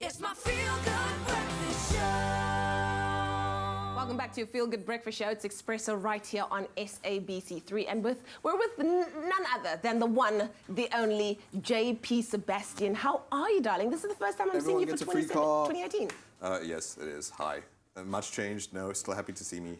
It's my feel-good breakfast show. Welcome back to your Feel Good Breakfast Show. It's Expresso right here on SABC3. And we're with none other than the one, the only, JP Sebastian. How are you, darling? This is the first time I'm seeing you for 2018. Yes, it is. Hi. Much changed? No, still happy to see me.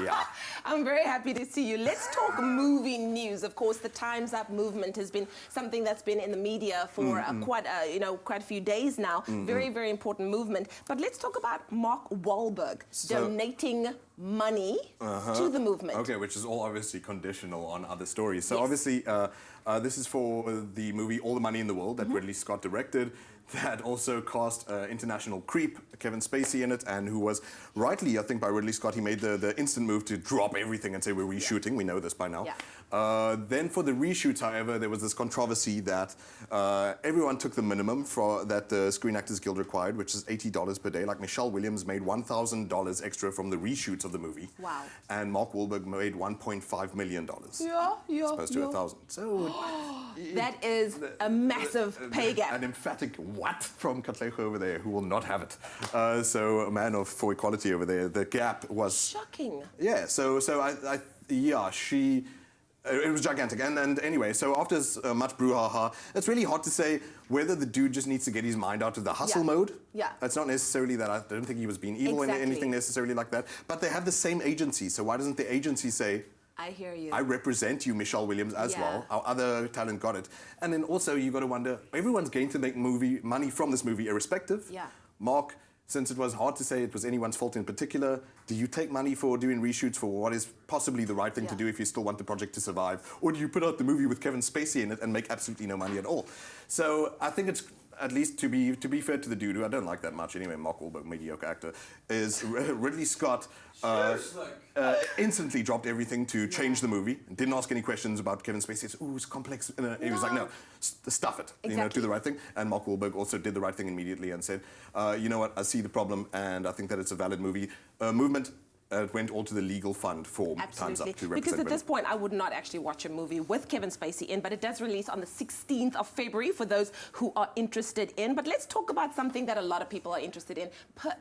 Yeah. I'm very happy to see you. Let's talk movie news. Of course, the Time's Up movement has been something that's been in the media for quite a few days now. Very, very important movement. But let's talk about Mark Wahlberg donating money to the movement. Okay, which is all obviously conditional on other stories. So obviously, this is for the movie All the Money in the World that Ridley Scott directed. That also cast international creep Kevin Spacey in it, and who was rightly, I think, by Ridley Scott, he made the instant move to drop everything and say we're reshooting. We know this by now. Then for the reshoots, however, there was this controversy that everyone took the minimum that the Screen Actors Guild required, which is $80 per day. Like Michelle Williams made $1,000 extra from the reshoots of the movie. Wow. And Mark Wahlberg made $1.5 million. Yeah. As opposed to $1,000. So that is a massive pay gap. An emphatic what from Katlego over there, who will not have it. So a man for equality over there. The gap was shocking. Yeah. So it was gigantic. And anyway, so after much brouhaha, it's really hard to say whether the dude just needs to get his mind out of the hustle mode. Yeah. It's not necessarily that. I don't think he was being evil in anything necessarily like that. But they have the same agency. So why doesn't the agency say, I hear you. I represent you, Michelle Williams, as well. Our other talent got it. And then also you got to wonder, everyone's going to make money from this movie irrespective. Yeah. Mark, since it was hard to say it was anyone's fault in particular, do you take money for doing reshoots for what is possibly the right thing to do if you still want the project to survive? Or do you put out the movie with Kevin Spacey in it and make absolutely no money at all? So I think it's, at least to be fair to the dude, who I don't like that much anyway, Mark Wahlberg, mediocre actor, is Ridley Scott instantly dropped everything to change the movie, didn't ask any questions about Kevin Spacey. It's, ooh, it's complex. He was like, no, stuff it, do the right thing. And Mark Wahlberg also did the right thing immediately and said, you know what, I see the problem and I think that it's a valid movement. It went all to the legal fund for Time's Up to represent Because at women. this point, I would not actually watch a movie with Kevin Spacey in, but it does release on the 16th of February for those who are interested in. But let's talk about something that a lot of people are interested in,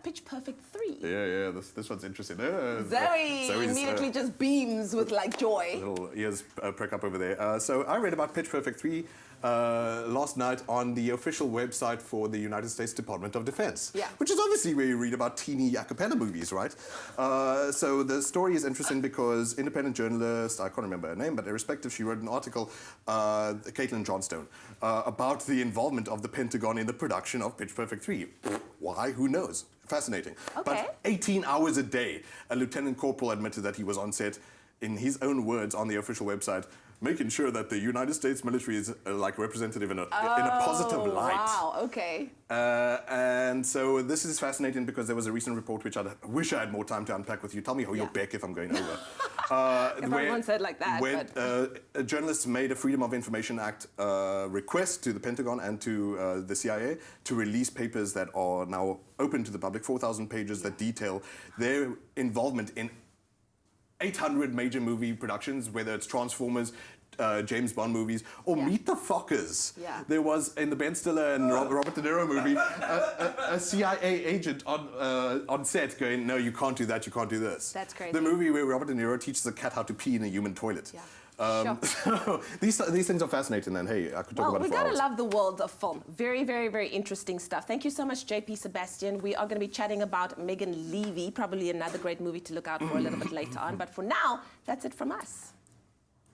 Pitch Perfect 3. Yeah, this one's interesting. Zoe immediately just beams with like joy. Little ears prick up over there. So I read about Pitch Perfect 3 last night on the official website for the United States Department of Defense. Yeah. Which is obviously where you read about teeny a cappella movies, right? So the story is interesting because independent journalist, I can't remember her name, but irrespective, she wrote an article, Caitlin Johnstone, about the involvement of the Pentagon in the production of Pitch Perfect 3. Why? Who knows? Fascinating. Okay. But 18 hours a day, a lieutenant corporal admitted that he was on set, in his own words on the official website, making sure that the United States military is like representative in a positive light. Wow, okay. And so this is fascinating because there was a recent report which I wish I had more time to unpack with you. Tell me how you're back if I'm going over. If everyone said like that. Where journalists made a Freedom of Information Act request to the Pentagon and to the CIA to release papers that are now open to the public, 4,000 pages that detail their involvement in 800 major movie productions, whether it's Transformers, James Bond movies, or Meet the Fockers. Yeah. There was, in the Ben Stiller and Robert De Niro movie, a CIA agent on set going, no, you can't do that, you can't do this. That's crazy. The movie where Robert De Niro teaches a cat how to pee in a human toilet. Yeah. So these things are fascinating, and hey, I could talk about it for hours. We gotta love the world of film. Very, very, very interesting stuff. Thank you so much, JP Sebastian. We are going to be chatting about Megan Leavey, probably another great movie to look out for a little bit later on. But for now, that's it from us.